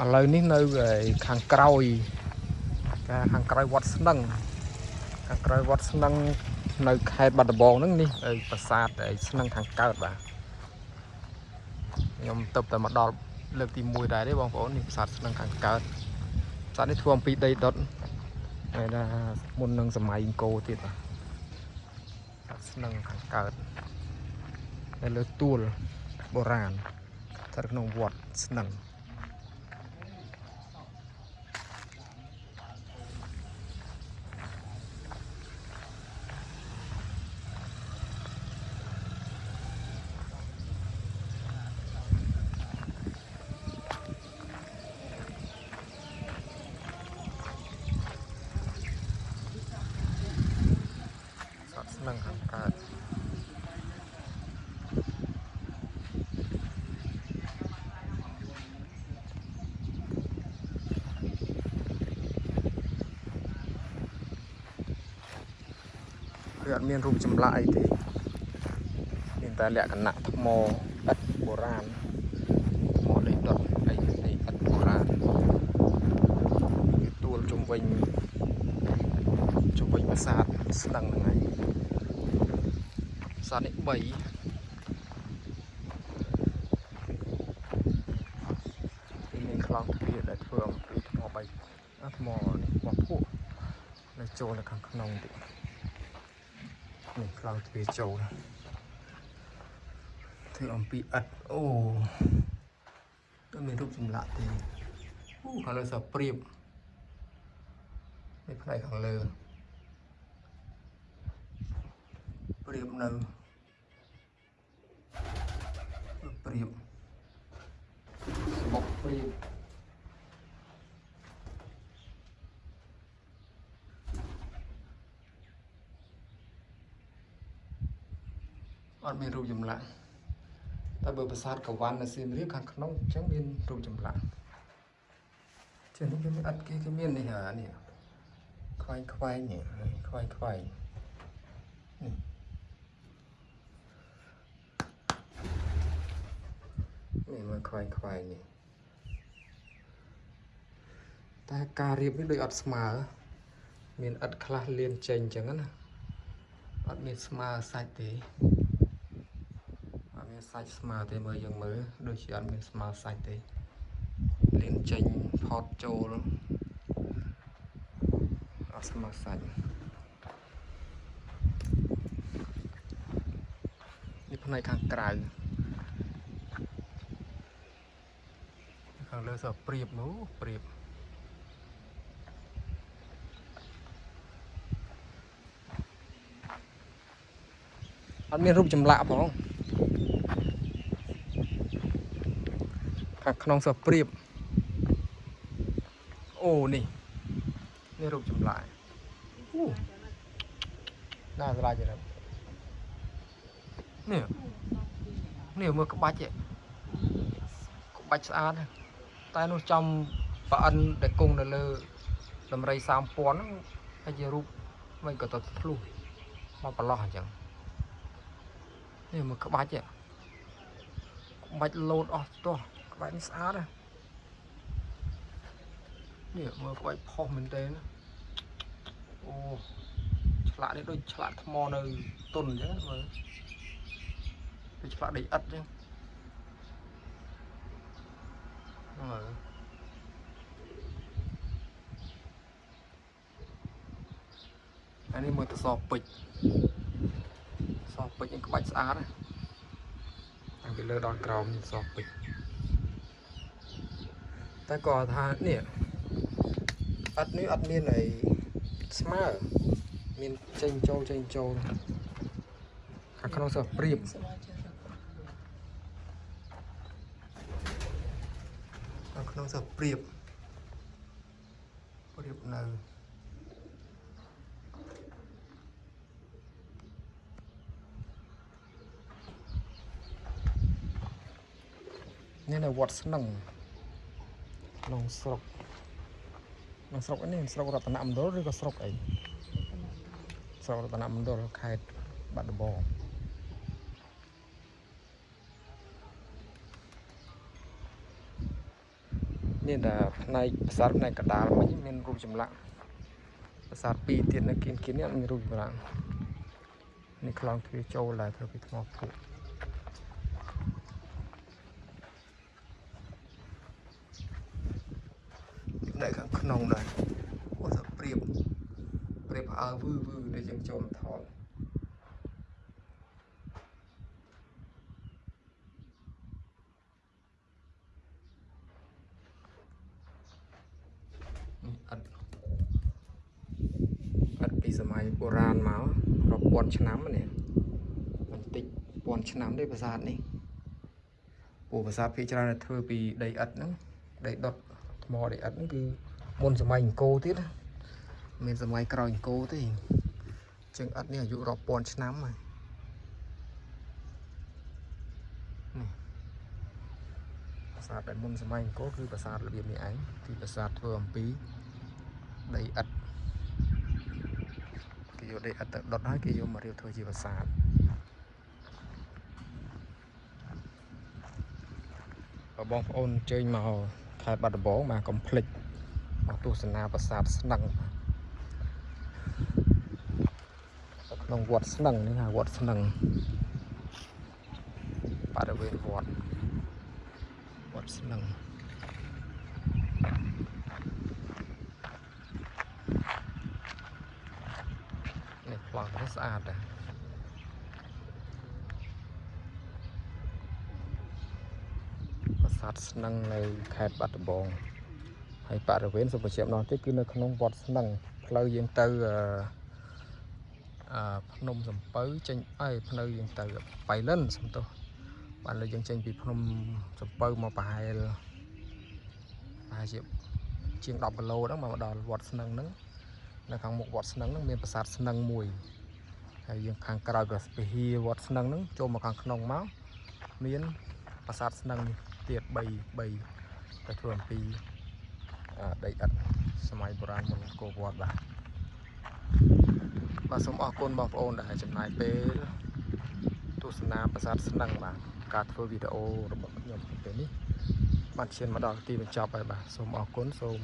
ឥឡូវនេះនៅខាងក្រោយខាងក្រោយវត្តស្នឹងខាងក្រោយវត្តស្នឹងនៅខេត្តបាត់ដំបងហ្នឹងនេះប្រាសាទស្នឹងខាងកើតបាទខ្ញុំទៅតែមកដល់លើកទី1ដែរទេបងប្អូននេះប្រាសាទស្នឹងខាងកើតប្រាសាទនេះធ្វើអំពីដីដុតហើយថាមុននឹងសម័យអង្គរទៀតបាទប្រាសាទស្នឹងខាងកើតនៅលើទួលបុរាណស្ថិតក្នុងវត្តស្នឹងស្នឹងខាងកើតគឺអត់មានរូបចម្លាក់អីទេមានតែលក្ខណៈថ្មឥដ្ឋបុរាណថ្មដីដុតអីឥដ្ឋបុរាណគឺទួលជុំវិញប្រាសាទស្នឹងហ្នឹងហើយប្រាសាទនេះ3មានខ្លោងទ្វារដែលធ្វើអំពីថ្មនេះថ្មភក់នៅចូលនៅខាងក្នុងទៀតនេះខ្លោងទ្វារចូលធ្វើអំពីឥដ្ឋអូមានរូបចម្លាក់ទេខាងលើសព្រាបនេះផ្នែកខាងលើព្រាបនៅព្រាបបុកព្រាបអត់មានរូបចម្លាក់តែបើប្រាសាទកវ័ននៅសៀមរាបខាងក្នុងអញ្ចឹងមានរូបចម្លាក់ជានេះគេមានអត់គេមាននេះនេះខ្វែងខ្វែងនេះខ្វែងខ្វែងនេះមើលខ្វែងខ្វែងនេះតែការរៀបនេះដូចអត់ស្មើមានឥដ្ឋខ្លះលៀនចេញអញ្ចឹងណាអត់មានស្មើសាច់ទេអត់មានសាច់ស្មើទេមើលយើងមើលដូចជាអត់មានស្មើសាច់ទេលៀនចេញផតចូលអត់ស្មើសាច់នេះផ្នែកខាងក្រៅខាងលើសព្រាបនោះព្រាបអត់មានរូបចម្លាក់ផងខាងក្នុងសព្រាបអូនេះរូបចម្លាក់ណាស្រាច់ទេនេះមើលក្បាច់ស្អាតតែនោះចំប្រអិនដែលគង់នៅលើដំរី3000ហ្នឹងហើយជារូបមិនក៏ទៅធ្លុះមកប្រឡោះអញ្ចឹងនេះមើលក្បាច់លោតអស់ទោះក្បាច់នេះស្អាតនេះមើលក្បាច់ផុសមែនទេអូឆ្លាក់នេះដូចឆ្លាក់ថ្មនៅទុនអញ្ចឹងមើលដូចឆ្លាក់ដីឥដ្ឋអញ្ចឹងមើលអានេះមើលទៅសពេជ្រក្បាច់ស្អាតតាំងពីលើដល់ក្រោមសពេជ្រតែក៏ថានេះឥដ្ឋនេះអត់មានអីស្មើមានចេញចូលខាងក្នុងសព្រាបខាងក្នុងសព្រាបនៅនេះនៅវត្តស្នឹងក្នុងស្រុកនេះស្រុករតនមណ្ឌលឬក៏ស្រុកអីស្រុករតនមណ្ឌលខេត្តបាត់ដំបង នេះតែផ្នែកប្រាសាទផ្នែកកណ្ដាលមិញមានរូបចម្លាក់ប្រាសាទពីរទៀតនៅគៀននេះអត់មានរូបចម្លាក់នេះខ្លងទ្វារចូលដែរធ្វើពីថ្មភក់នៅខាងក្នុងដែរអូទៅព្រៀបអើវឺដែលយើងចូលថតអត់ពីសម័យបុរាណមករាប់ពាន់ឆ្នាំនេះបន្តិចពាន់ឆ្នាំទេប្រាសាទនេះពួកប្រាសាទភាគច្រើនធ្វើពីដីឥដ្ឋហ្នឹងដីដុតថ្មដីឥដ្ឋហ្នឹងគឺមុនសម័យអង្គរទៀតមានសម័យក្រោយអង្គរទេជាងឥដ្ឋនេះអាយុរាប់ពាន់ឆ្នាំហើយនេះប្រាសាទដែលមុនសម័យអង្គរគឺប្រាសាទរបៀបនេះឯងគឺប្រាសាទធ្វើអំពីដីឥដ្ឋគេយកដីឥដ្ឋទៅដុតហើយគេយកមករៀបធ្វើជាប្រាសាទបងប្អូនជើញមកខេត្តបាត់ដំបងមកកុំភ្លេចមកទស្សនាប្រាសាទស្នឹងក្នុងវត្តស្នឹងនេះហៅវត្តស្នឹងបរិវេណវត្តស្នឹងនេះប្លង់នេះស្អាតដែរប្រាសាទស្នឹងនៅខេត្តបាត់ដំបងហើយបរិវេណសូមបញ្ជាក់ម្ដងទៀតគឺនៅក្នុងវត្តស្នឹងផ្លូវយើងទៅភ្នំសំពៅចេញផ្លូវយើងទៅបៃលិនសំទោសបានលើយើងចេញពីភ្នំសំពៅមកប្រហែលជាជាង10គីឡូហ្នឹងមកដល់វត្តស្នឹងហ្នឹងនៅខាងមុខវត្តស្នឹងហ្នឹងមានប្រាសាទស្នឹងមួយហើយយើងខាងក្រៅក៏ពហិវត្តស្នឹងហ្នឹងចូលមកខាងក្នុងមកមានប្រាសាទស្នឹងនេះទៀត3ទៅធ្វើអំពីដីឥដ្ឋសម័យបុរាណមុនអង្គរវត្តបាទសូមអរគុណបងប្អូនដែលចំណាយពេលទស្សនាប្រាសាទស្នឹងបាទការធ្វើវីដេអូរបស់ខ្ញុំពេលនេះបានឈានមកដល់ទីបញ្ចប់ហើយបាទសូមអរគុណសូម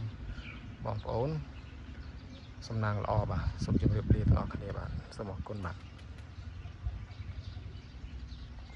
បងប្អូនសំណាងល្អបាទសូមជម្រាបលាទាំងអស់គ្នាបាទសូមអរគុណបាទ